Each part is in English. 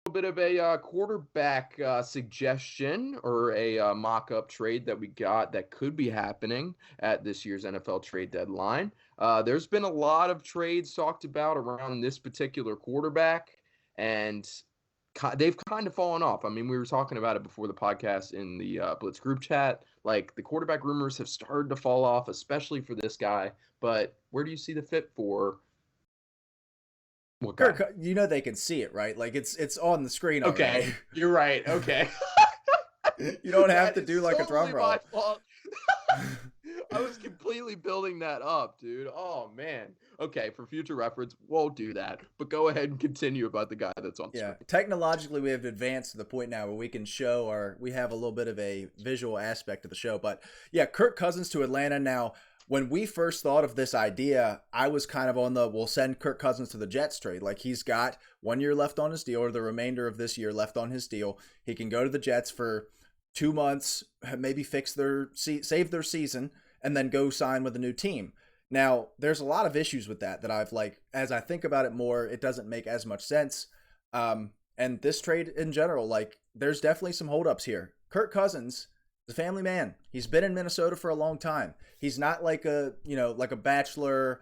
bit of a quarterback suggestion or a mock-up trade that we got that could be happening at this year's NFL trade deadline. There's been a lot of trades talked about around this particular quarterback, and they've kind of fallen off. I mean, we were talking about it before the podcast in the Blitz group chat. Like, the quarterback rumors have started to fall off, especially for this guy. But where do you see the fit for what guy? Kirk, they can see it, right? Like it's on the screen already. Okay, you're right. Okay. You don't have That to is do like a drum totally roll. my fault. I was completely building that up, dude. Oh man. Okay, for future reference, won't do that. But go ahead and continue about the guy that's on Yeah, screen. technologically we have advanced to the point now where we can we have a little bit of a visual aspect of the show. But yeah, Kirk Cousins to Atlanta. Now, when we first thought of this idea, I was kind of on we'll send Kirk Cousins to the Jets trade. Like, he's got 1 year left on his deal, or the remainder of this year left on his deal. He can go to the Jets for 2 months, maybe save their season, and then go sign with a new team. Now, there's a lot of issues with that I've as I think about it more, it doesn't make as much sense. And this trade in general, there's definitely some holdups here. Kirk Cousins is a family man. He's been in Minnesota for a long time. He's not like a bachelor,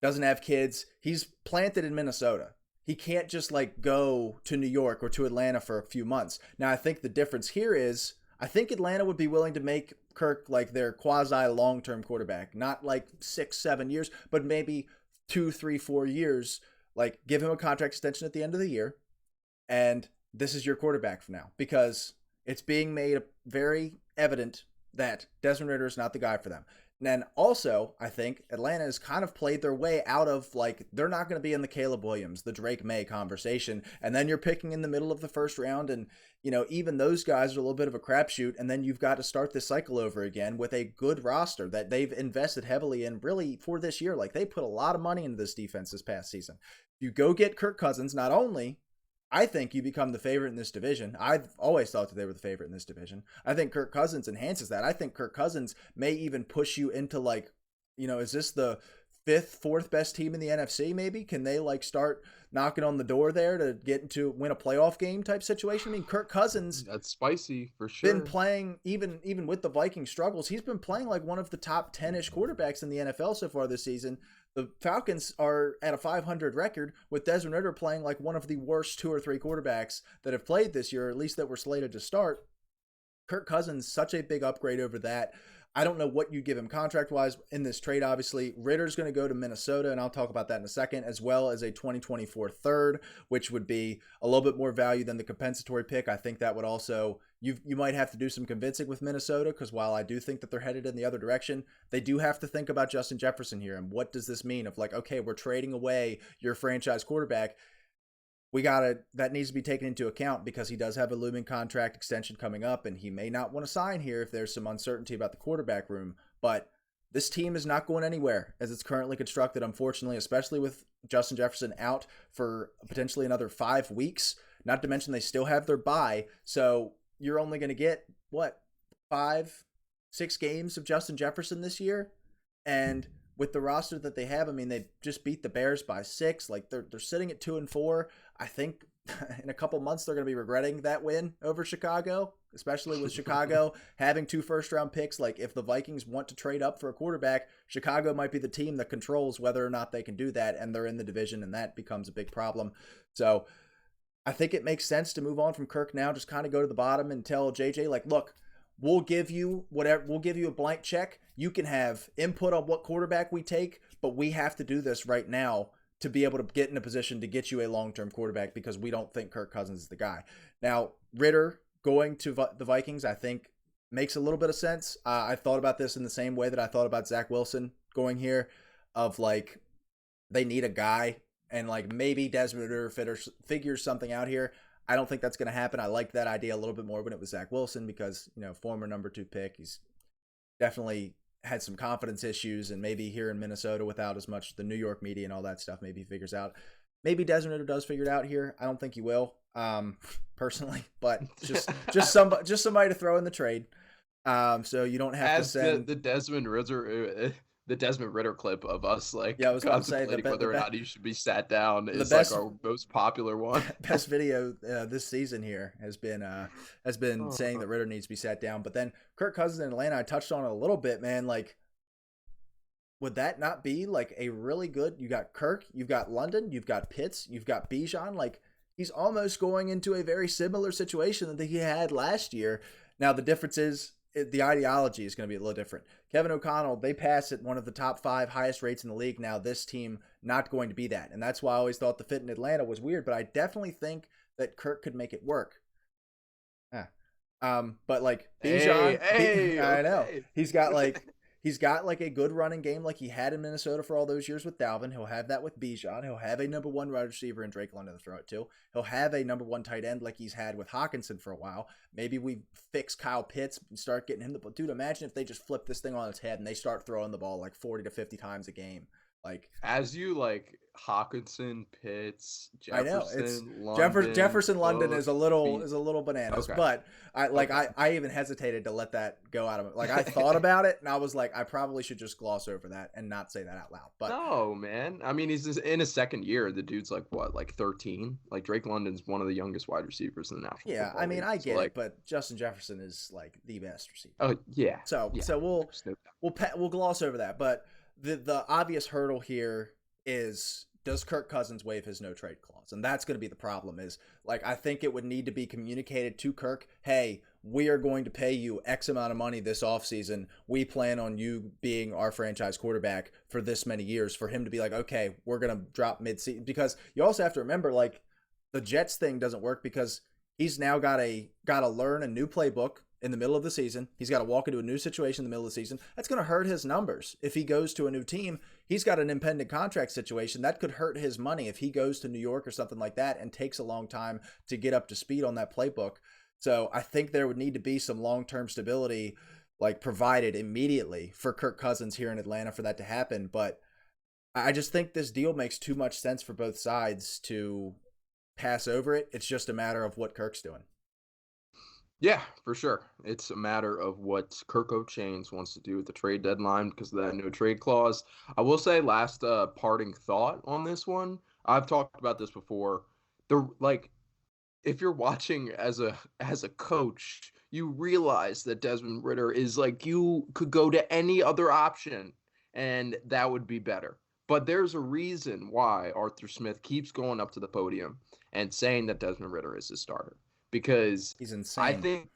doesn't have kids. He's planted in Minnesota. He can't just go to New York or to Atlanta for a few months. Now, I think the difference here is I think Atlanta would be willing to make Kirk their quasi long-term quarterback, not 6-7 years, but maybe 2, 3, 4 years. Give him a contract extension at the end of the year, and this is your quarterback for now, because it's being made very evident that Desmond Ridder is not the guy for them. And then also, I think Atlanta has kind of played their way out of they're not going to be in the Caleb Williams, the Drake May conversation. And then you're picking in the middle of the first round, and even those guys are a little bit of a crapshoot. And then you've got to start this cycle over again with a good roster that they've invested heavily in, really, for this year. They put a lot of money into this defense this past season. You go get Kirk Cousins, not only I think you become the favorite in this division. I've always thought that they were the favorite in this division. I think Kirk Cousins enhances that. I think Kirk Cousins may even push you into is this the fourth best team in the NFC maybe? Can they start knocking on the door there to win a playoff game type situation? I mean, Kirk Cousins, that's spicy for sure. Been playing even with the Viking struggles. He's been playing one of the top 10-ish quarterbacks in the NFL so far this season. The Falcons are at a 500 record with Desmond Ridder playing one of the worst 2 or 3 quarterbacks that have played this year, or at least that were slated to start. Kirk Cousins, such a big upgrade over that. I don't know what you give him contract-wise in this trade, obviously. Ritter's going to go to Minnesota, and I'll talk about that in a second, as well as a 2024 third, which would be a little bit more value than the compensatory pick. I think that would also, you might have to do some convincing with Minnesota, because while I do think that they're headed in the other direction, they do have to think about Justin Jefferson here, and what does this mean of okay, we're trading away your franchise quarterback. That needs to be taken into account, because he does have a looming contract extension coming up, and he may not want to sign here if there's some uncertainty about the quarterback room. But this team is not going anywhere as it's currently constructed, unfortunately, especially with Justin Jefferson out for potentially another 5 weeks. Not to mention they still have their bye. So you're only going to get, 5, 6 games of Justin Jefferson this year? And with the roster that they have, I mean, they just beat the Bears by 6. They're sitting at 2-4. I think in a couple months they're going to be regretting that win over Chicago, especially with Chicago having 2 first-round picks. If the Vikings want to trade up for a quarterback, Chicago might be the team that controls whether or not they can do that, and they're in the division, and that becomes a big problem. So I think it makes sense to move on from Kirk now, just kind of go to the bottom and tell JJ, look, we'll give you whatever. We'll give you a blank check. You can have input on what quarterback we take, but we have to do this right now to be able to get in a position to get you a long-term quarterback, because we don't think Kirk Cousins is the guy. Now, Ridder going to the Vikings, I think, makes a little bit of sense. I thought about this in the same way that I thought about Zach Wilson going here, of they need a guy, and maybe Desmond Ridder figures something out here. I don't think that's going to happen. I liked that idea a little bit more when it was Zach Wilson, because, former number 2 pick, he's definitely had some confidence issues, and maybe here in Minnesota without as much the New York media and all that stuff, maybe he figures out. Maybe Desmond Ridder does figure it out here. I don't think he will, personally, but just somebody to throw in the trade. So you don't have to send the Desmond Ridder. the Desmond Ritter clip of us like Yeah, I was about to say contemplating whether or not he should be sat down the is like best our most popular one. best video this season here has been saying Oh, that Ritter needs to be sat down. But then Kirk Cousins in Atlanta, I touched on it a little bit, man. Like, would that not be like a really good? You got Kirk, you've got London, you've got Pitts, you've got Bijan. Like, he's almost going into a very similar situation that he had last year. Now the difference is the ideology is going to be a little different. Kevin O'Connell, they pass at one of the top 5 highest rates in the league. Now this team not going to be that, and that's why I always thought the fit in Atlanta was weird. But I definitely think that Kirk could make it work. Yeah. But like Bijan, I know okay. he's got like a good running game like he had in Minnesota for all those years with Dalvin. He'll have that with Bijan. He'll have a number 1 wide receiver in Drake London to throw it to. He'll have a number 1 tight end like he's had with Hawkinson for a while. Maybe we fix Kyle Pitts and start getting him the ball. Dude, imagine if they just flip this thing on its head and they start throwing the ball like 40 to 50 times a game. Like, As you like Hawkinson, Pitts, I know it's Jefferson, London, Jefferson London Cook, is a little bananas, okay. but Okay. I even hesitated to let that go out of it. Like, I thought about it and I was like, I probably should just gloss over that and not say that out loud. But No, man. I mean, he's just in his second year. The dude's like what, like 13? Like Drake London's one of the youngest wide receivers in the National yeah, Football I mean, League. I So, get like, it, but Justin Jefferson is like the best receiver. oh yeah, So yeah. There's no doubt. we'll gloss over that. But the obvious hurdle here is, does Kirk Cousins waive his no trade clause? And that's going to be the problem. Is like, I think it would need to be communicated to Kirk, hey, we are going to pay you X amount of money this offseason. We plan on you being our franchise quarterback for this many years, for him to be like, okay, we're going to drop mid-season. Because you also have to remember, like, the Jets thing doesn't work because he's now got to learn a new playbook in the middle of the season. He's got to walk into a new situation in the middle of the season. That's going to hurt his numbers. If he goes to a new team, he's got an impending contract situation. That could hurt his money if he goes to New York or something like that and takes a long time to get up to speed on that playbook. So I think there would need to be some long-term stability like provided immediately for Kirk Cousins here in Atlanta for that to happen. But I just think this deal makes too much sense for both sides to pass over it. It's just a matter of what Kirk's doing. Yeah, for sure. It's a matter of what Kirk Chains wants to do with the trade deadline because of that no trade clause. I will say, last parting thought on this one. I've talked about this before. If you're watching as a coach, you realize that Desmond Ritter is like, you could go to any other option and that would be better. But there's a reason why Arthur Smith keeps going up to the podium and saying that Desmond Ritter is his starter. Because He's insane. I think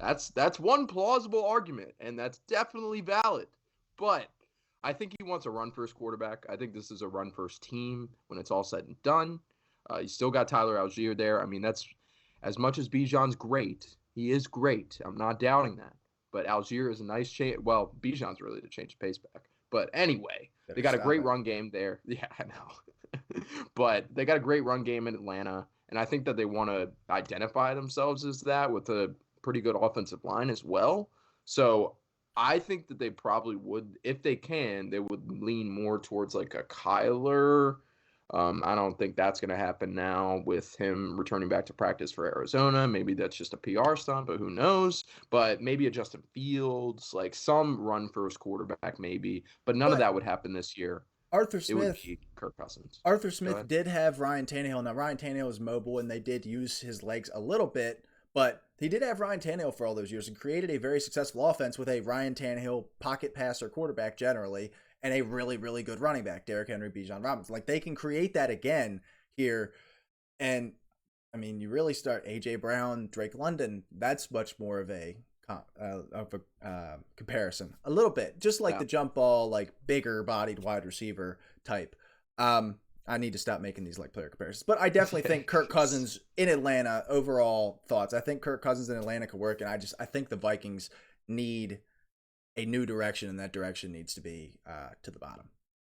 that's one plausible argument, and that's definitely valid. But I think he wants a run-first quarterback. I think this is a run-first team when it's all said and done. You still got Tyler Algier there. I mean, that's as much as Bijan's great. He is great. I'm not doubting that. But Algier is a nice change. Well, Bijan's really the change of pace back. But anyway, they got a great run game there. Yeah, I know. But they got a great run game in Atlanta. And I think that they want to identify themselves as that with a pretty good offensive line as well. So I think that they probably would, if they can, they would lean more towards like a Kyler. I don't think that's going to happen now with him returning back to practice for Arizona. Maybe that's just a PR stunt, but who knows? But maybe a Justin Fields, like some run-first quarterback maybe. But none of that would happen this year. Arthur It would Smith be Kirk Cousins. Arthur Smith did have Ryan Tannehill. Now, Ryan Tannehill is mobile, and they did use his legs a little bit, but he did have Ryan Tannehill for all those years and created a very successful offense with a Ryan Tannehill pocket passer quarterback generally and a really, really good running back, Derrick Henry, Bijan Robinson. Like, they can create that again here. And, I mean, you really start A.J. Brown, Drake London. That's much more of a comparison a little bit, just like the jump ball, like bigger bodied wide receiver type. I need to stop making these like player comparisons, but I definitely think Kirk Cousins in Atlanta, overall thoughts, I think Kirk Cousins in Atlanta could work. And I think the Vikings need a new direction, and that direction needs to be to the bottom.